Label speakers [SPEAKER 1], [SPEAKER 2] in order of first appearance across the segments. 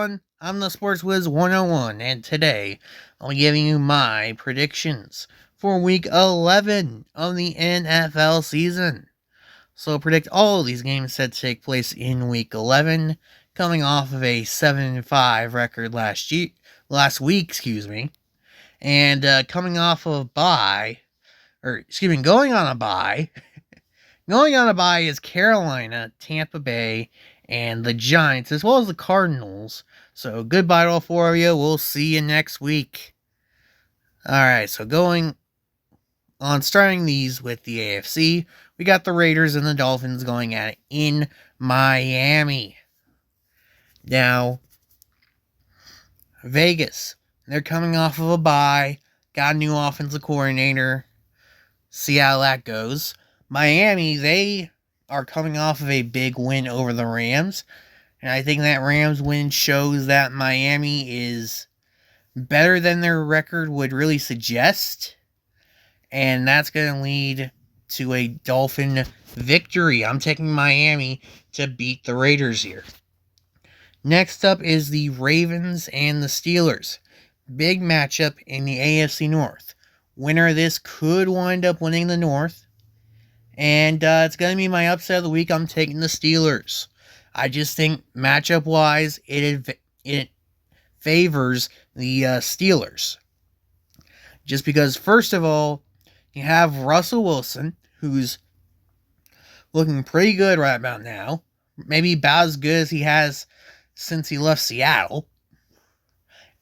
[SPEAKER 1] everyone. I'm the Sports Wiz 101, and today I'll be giving you my predictions for Week 11 of the NFL season. So predict all of these games set to take place in Week 11, coming off of a 7-5 record last week, and coming off of a bye, going on a bye. Going on a bye is Carolina, Tampa Bay, and the Giants, as well as the Cardinals. So goodbye to all four of you. We'll see you next week. Alright, so going on, starting these with the AFC, we got the Raiders and the Dolphins going at it in Miami. Now, Vegas, they're coming off of a bye, got a new offensive coordinator. See how that goes. Miami, they are coming off of a big win over the Rams. And I think that Rams win shows that Miami is better than their record would really suggest. And that's going to lead to a Dolphin victory. I'm taking Miami to beat the Raiders here. Next up is the Ravens and the Steelers. Big matchup in the AFC North. Winner of this could wind up winning the North. And it's going to be my upset of the week. I'm taking the Steelers. I just think matchup-wise, it favors the Steelers. Just because, first of all, you have Russell Wilson, who's looking pretty good right about now. Maybe about as good as he has since he left Seattle.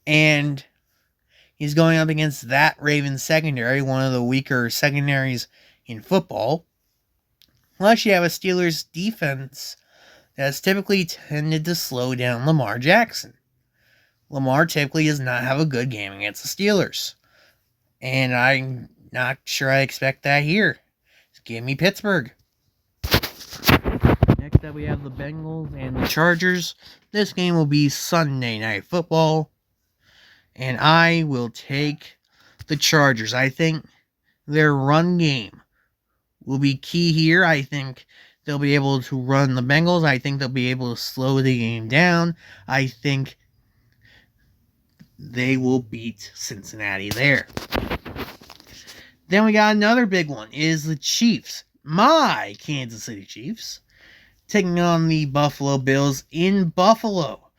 [SPEAKER 1] And he's going up against that Ravens secondary, one of the weaker secondaries in football. Plus, you have a Steelers defense that's typically tended to slow down Lamar Jackson. Lamar typically does not have a good game against the Steelers. And I'm not sure I expect that here. Just give me Pittsburgh. Next up, we have the Bengals and the Chargers. This game will be Sunday Night Football. And I will take the Chargers. I think their run game will be key here. I think they'll be able to run the Bengals. I think they'll be able to slow the game down. I think they will beat Cincinnati there. Then we got another big one, is the Chiefs. My Kansas City Chiefs taking on the Buffalo Bills in Buffalo.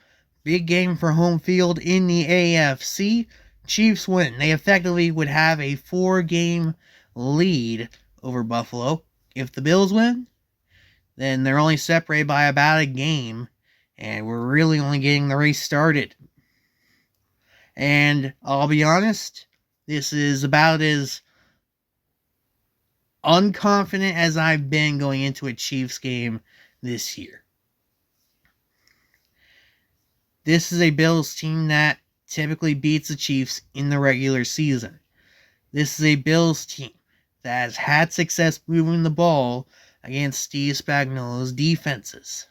[SPEAKER 1] Big game for home field in the AFC. Chiefs win. They effectively would have a 4-game lead over Buffalo. If the Bills win, then they're only separated by about a game, and we're really only getting the race started. And I'll be honest, this is about as unconfident as I've been going into a Chiefs game this year. This is a Bills team that typically beats the Chiefs in the regular season. This is a Bills team that has had success moving the ball against Steve Spagnuolo's defenses.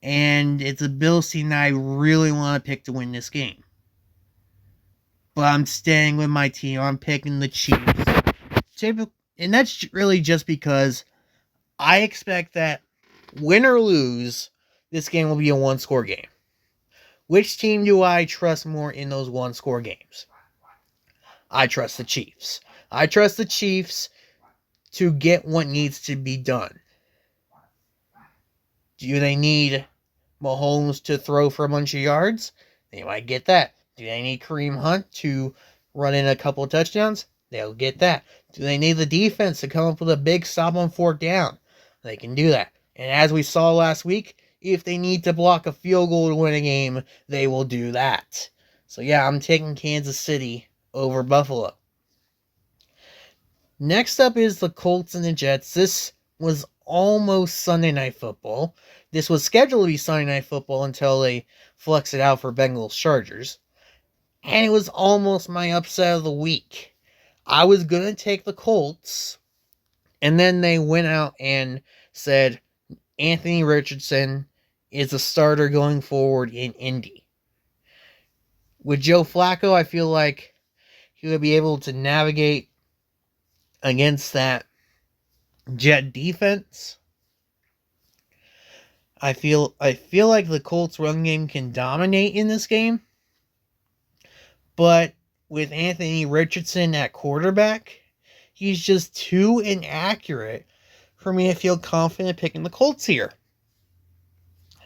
[SPEAKER 1] And it's a Bills team that I really want to pick to win this game. But I'm staying with my team. I'm picking the Chiefs. And that's really just because I expect that, win or lose, this game will be a one-score game. Which team do I trust more in those one-score games? I trust the Chiefs. I trust the Chiefs to get what needs to be done. Do they need Mahomes to throw for a bunch of yards? They might get that. Do they need Kareem Hunt to run in a couple of touchdowns? They'll get that. Do they need the defense to come up with a big stop on 4th down? They can do that. And as we saw last week, if they need to block a field goal to win a game, they will do that. So yeah, I'm taking Kansas City over Buffalo. Next up is the Colts and the Jets. This was almost Sunday Night Football. This was scheduled to be Sunday Night Football until they flexed it out for Bengals Chargers. And it was almost my upset of the week. I was going to take the Colts, and then they went out and said Anthony Richardson is a starter going forward in Indy. With Joe Flacco, I feel like he would be able to navigate against that Jet defense. I feel like the Colts run game can dominate in this game, but with Anthony Richardson at quarterback, he's just too inaccurate for me to feel confident picking the Colts here.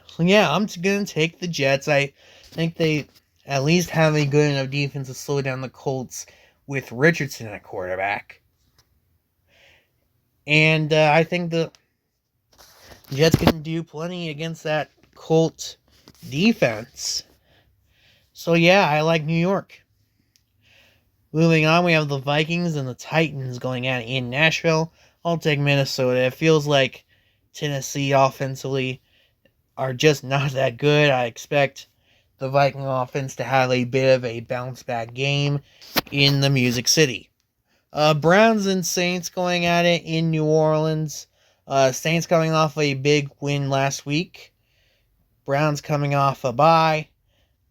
[SPEAKER 1] So yeah, I'm going to take the Jets. I think they at least have a good enough defense to slow down the Colts with Richardson at quarterback. And I think the Jets can do plenty against that Colt defense. So yeah, I like New York. Moving on, we have the Vikings and the Titans going at it in Nashville. I'll take Minnesota. It feels like Tennessee offensively are just not that good. I expect the Viking offense to have a bit of a bounce back game in the Music City. Browns and Saints going at it in New Orleans. Saints coming off a big win last week. Browns coming off a bye.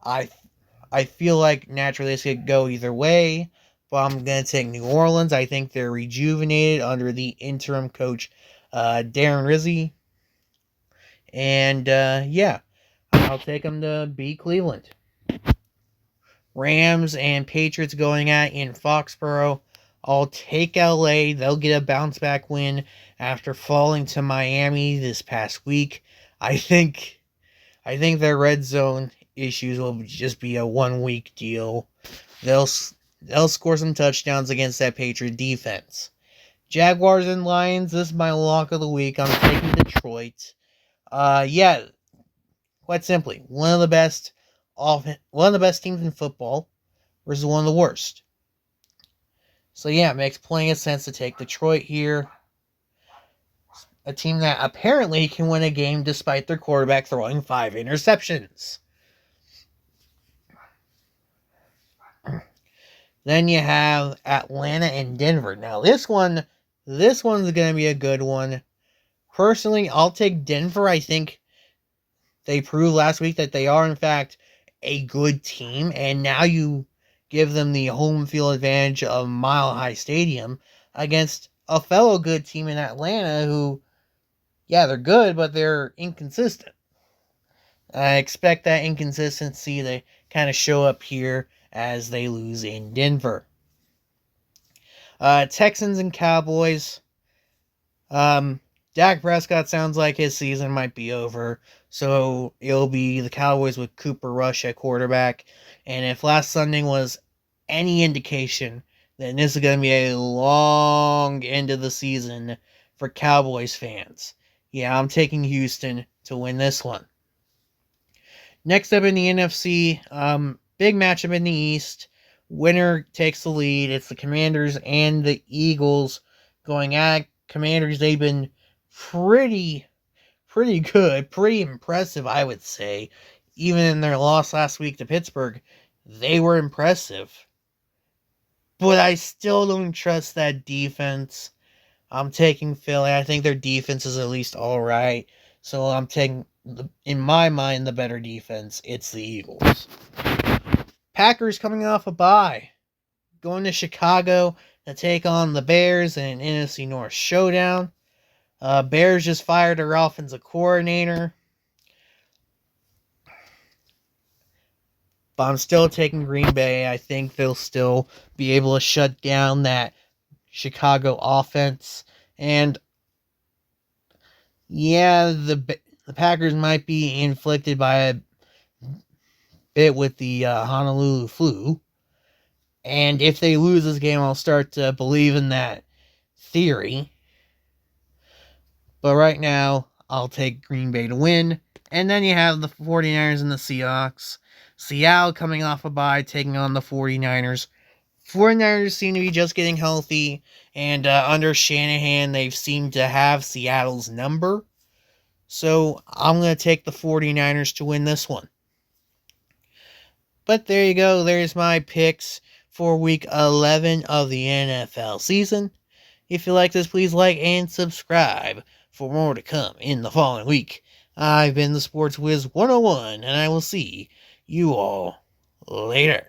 [SPEAKER 1] I feel like naturally this could go either way, but I'm going to take New Orleans. I think they're rejuvenated under the interim coach, Darren Rizzi. And, yeah, I'll take them to beat Cleveland. Rams and Patriots going at in Foxborough. I'll take LA. They'll get a bounce back win after falling to Miami this past week. I think their red zone issues will just be a 1 week deal. They'll score some touchdowns against that Patriot defense. Jaguars and Lions, this is my lock of the week. I'm taking Detroit. Yeah, quite simply, one of the best teams in football versus one of the worst. So yeah, it makes plenty of sense to take Detroit here. A team that apparently can win a game despite their quarterback throwing 5 interceptions. Then you have Atlanta and Denver. Now this one's going to be a good one. Personally, I'll take Denver. I think they proved last week that they are in fact a good team, and now you give them the home field advantage of Mile High Stadium against a fellow good team in Atlanta who, yeah, they're good, but they're inconsistent. I expect that inconsistency to kind of show up here as they lose in Denver. Texans and Cowboys. Dak Prescott sounds like his season might be over, so it'll be the Cowboys with Cooper Rush at quarterback. And if last Sunday was any indication, then this is going to be a long end of the season for Cowboys fans. Yeah, I'm taking Houston to win this one. Next up in the NFC, big matchup in the East. Winner takes the lead. It's the Commanders and the Eagles going at Commanders. They've been pretty good, pretty impressive, I would say. Even in their loss last week to Pittsburgh, they were impressive. But I still don't trust that defense. I'm taking Philly. I think their defense is at least alright. So I'm taking, in my mind, the better defense. It's the Eagles. Packers coming off a bye. Going to Chicago to take on the Bears in an NFC North showdown. Bears just fired their offensive coordinator. But I'm still taking Green Bay. I think they'll still be able to shut down that Chicago offense. And yeah, the Packers might be inflicted by a bit with the Honolulu flu. And if they lose this game, I'll start to believe in that theory. But right now, I'll take Green Bay to win. And then you have the 49ers and the Seahawks. Seattle coming off a bye, taking on the 49ers. 49ers seem to be just getting healthy. And under Shanahan, they've seemed to have Seattle's number. So I'm going to take the 49ers to win this one. But there you go. There's my picks for Week 11 of the NFL season. If you like this, please like and subscribe for more to come in the following week. I've been the Sports Wiz 101, and I will see you all later.